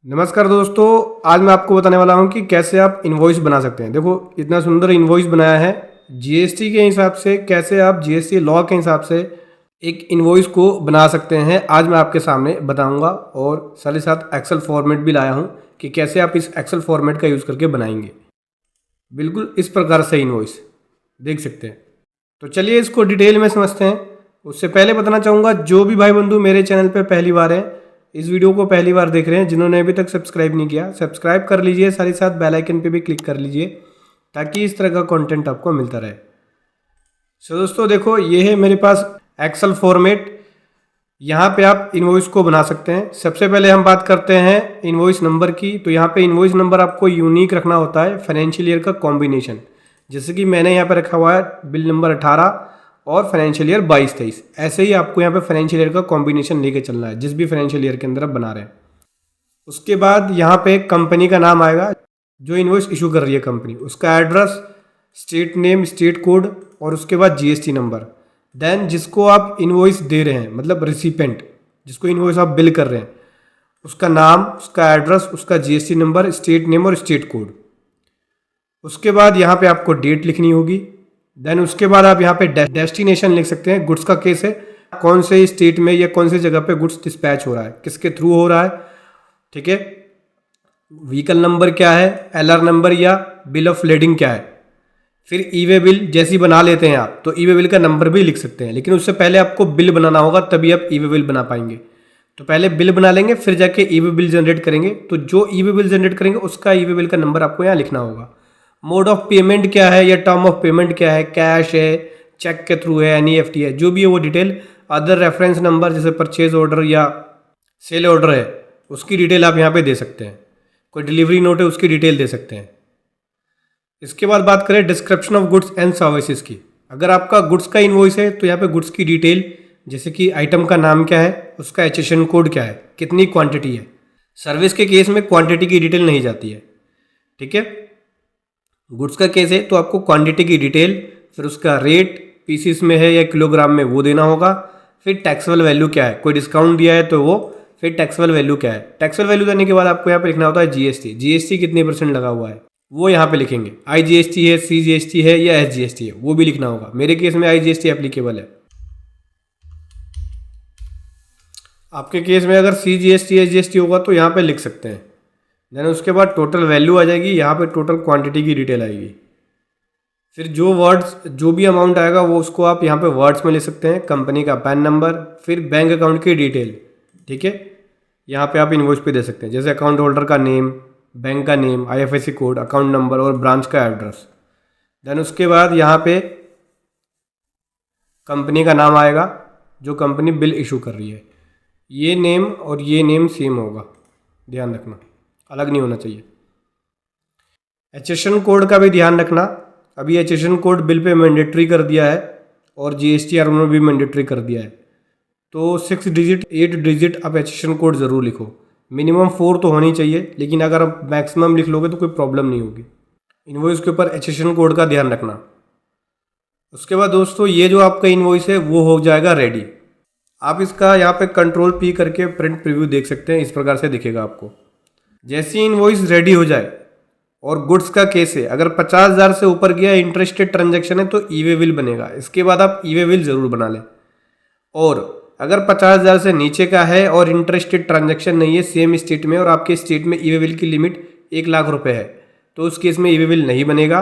नमस्कार दोस्तों, आज मैं आपको बताने वाला हूं कि कैसे आप इनवॉइस बना सकते हैं। देखो इतना सुंदर इनवॉइस बनाया है जीएसटी के हिसाब से। कैसे आप जीएसटी लॉ के हिसाब से एक इनवॉइस को बना सकते हैं, आज मैं आपके सामने बताऊंगा। और साथ ही साथ एक्सेल फॉर्मेट भी लाया हूं कि कैसे आप इस एक्सेल फॉर्मेट का यूज़ करके बनाएंगे। बिल्कुल इस प्रकार से इनवॉइस देख सकते हैं। तो चलिए इसको डिटेल में समझते हैं। उससे पहले बताना चाहूँगा, जो भी भाई बंधु मेरे चैनल पर पहली बार है, इस वीडियो को पहली बार देख रहे हैं, जिन्होंने अभी तक सब्सक्राइब नहीं किया सब्सक्राइब कर लीजिए, साथ ही साथ बेल आइकन पे भी क्लिक कर लीजिए ताकि इस तरह का कंटेंट आपको मिलता रहे। सो दोस्तों देखो, ये है मेरे पास एक्सेल फॉर्मेट। यहाँ पे आप इनवॉइस को बना सकते हैं। सबसे पहले हम बात करते हैं इनवॉइस नंबर की। तो यहाँ पे इनवॉइस नंबर आपको यूनिक रखना होता है, फाइनेंशियल ईयर का कॉम्बिनेशन। जैसे कि मैंने यहाँ पे रखा हुआ है बिल नंबर 18 और फाइनेंशियल ईयर 22-23। ऐसे ही आपको यहाँ पे फाइनेंशियल ईयर का कॉम्बिनेशन लेके चलना है, जिस भी फाइनेंशियल ईयर के अंदर आप बना रहे हैं। उसके बाद यहाँ पे कंपनी का नाम आएगा, जो इनवॉइस इशू कर रही है कंपनी, उसका address, state name, state code, और उसके बाद जीएसटी नंबर। देन जिसको आप इनवॉइस दे रहे हैं, मतलब रिसिपेंट, जिसको इनवॉइस आप बिल कर रहे हैं, उसका नाम, उसका एड्रेस, उसका जीएसटी नंबर, स्टेट नेम और स्टेट कोड। उसके बाद यहाँ पे आपको डेट लिखनी होगी। देन उसके बाद आप यहाँ पे डेस्टिनेशन लिख सकते हैं। गुड्स का केस है, कौन से स्टेट में या कौन सी जगह पे गुड्स डिस्पैच हो रहा है, किसके थ्रू हो रहा है, ठीक है। व्हीकल नंबर क्या है, एलआर नंबर या बिल ऑफ लेडिंग क्या है। फिर ई वे बिल जैसी बना लेते हैं आप, तो ई वे बिल का नंबर भी लिख सकते हैं, लेकिन उससे पहले आपको बिल बनाना होगा, तभी आप ई वे बिल बना पाएंगे। तो पहले बिल बना लेंगे, फिर जाके ई वे बिल जनरेट करेंगे। तो जो ई वे बिल जनरेट करेंगे उसका ई वे बिल का नंबर आपको यहाँ लिखना होगा। मोड ऑफ पेमेंट क्या है या टर्म ऑफ पेमेंट क्या है, कैश है, चेक के थ्रू है, एनईएफटी है, जो भी है वो डिटेल। अदर रेफरेंस नंबर जैसे परचेज ऑर्डर या सेल ऑर्डर है, उसकी डिटेल आप यहाँ पे दे सकते हैं। कोई डिलीवरी नोट है, उसकी डिटेल दे सकते हैं। इसके बाद बात करें description of goods and services की। अगर आपका गुड्स का इनवॉइस है तो यहाँ पे गुड्स की डिटेल, जैसे कि आइटम का नाम क्या है, उसका एचएसएन कोड क्या है, कितनी क्वांटिटी है। सर्विस के केस में क्वांटिटी की डिटेल नहीं जाती है, ठीक है। गुड्स का केस है तो आपको क्वांटिटी की डिटेल, फिर उसका रेट, पीसीस में है या किलोग्राम में, वो देना होगा। फिर टैक्सेबल वैल्यू क्या है, कोई डिस्काउंट दिया है तो वो, फिर टैक्सेबल वैल्यू क्या है। टैक्सेबल वैल्यू देने के बाद आपको यहाँ पे लिखना होता है जीएसटी। जीएसटी कितने % लगा हुआ है वो यहाँ पे लिखेंगे। आईजीएसटी है, सीजीएसटी है या एसजीएसटी है, वो भी लिखना होगा। मेरे केस में आईजीएसटी एप्लीकेबल है। आपके केस में अगर सीजीएसटी एसजीएसटी होगा तो यहाँ पे लिख सकते हैं। देन उसके बाद टोटल वैल्यू आ जाएगी, यहाँ पे टोटल क्वांटिटी की डिटेल आएगी। फिर जो वर्ड्स, जो भी अमाउंट आएगा वो उसको आप यहाँ पे वर्ड्स में ले सकते हैं। कंपनी का पैन नंबर, फिर बैंक अकाउंट की डिटेल, ठीक है। यहाँ पे आप इनवॉइस पे दे सकते हैं, जैसे अकाउंट होल्डर का नेम, बैंक का name, IFSC code, account number और ब्रांच का एड्रेस। देन उसके बाद यहाँ पे कंपनी का नाम आएगा, जो कंपनी बिल इशू कर रही है। ये नेम और ये नेम सेम होगा, ध्यान रखना, अलग नहीं होना चाहिए। एचएसएन कोड का भी ध्यान रखना। अभी HSN code bill pay mandatory कर दिया है और जीएसटीआर में भी मैंडेटरी कर दिया है। तो 6 डिजिट 8 डिजिट आप एचएसएन कोड ज़रूर लिखो। मिनिमम 4 तो होनी चाहिए, लेकिन अगर आप मैक्सिमम लिख लोगे तो कोई प्रॉब्लम नहीं होगी। इनवॉइस के ऊपर एचएसएन कोड का ध्यान रखना। उसके बाद दोस्तों, ये जो आपका इनवॉइस है वो हो जाएगा रेडी। आप इसका यहाँ पे कंट्रोल P करके प्रिंट प्रीव्यू देख सकते हैं। इस प्रकार से दिखेगा आपको। जैसी इनवॉइस रेडी हो जाए और गुड्स का केस है, अगर 50,000 से ऊपर गया इंटरेस्टेड ट्रांजैक्शन है तो ई वे बिल बनेगा। इसके बाद आप ई वे बिल जरूर बना लें। और अगर 50,000 से नीचे का है और इंटरेस्टेड ट्रांजैक्शन नहीं है सेम स्टेट में, और आपके स्टेट में ई वे बिल की लिमिट 1 लाख रुपए है, तो उस केस में ई वे बिल नहीं बनेगा।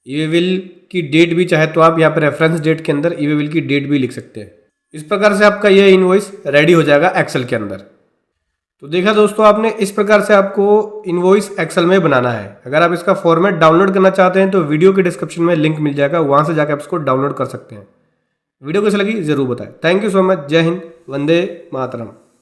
ई वे बिल की डेट भी चाहे तो आप यहाँ पर रेफरेंस डेट के अंदर ई वे बिल की डेट भी लिख सकते हैं। इस प्रकार से आपका यह इनवॉइस रेडी हो जाएगा एक्सेल के अंदर। तो देखा दोस्तों आपने, इस प्रकार से आपको इनवॉइस एक्सेल में बनाना है। अगर आप इसका फॉर्मेट डाउनलोड करना चाहते हैं तो वीडियो के डिस्क्रिप्शन में लिंक मिल जाएगा, वहां से जाकर आप इसको डाउनलोड कर सकते हैं। वीडियो कैसी लगी जरूर बताएं। Thank you so much. जय हिंद, वंदे मातरम।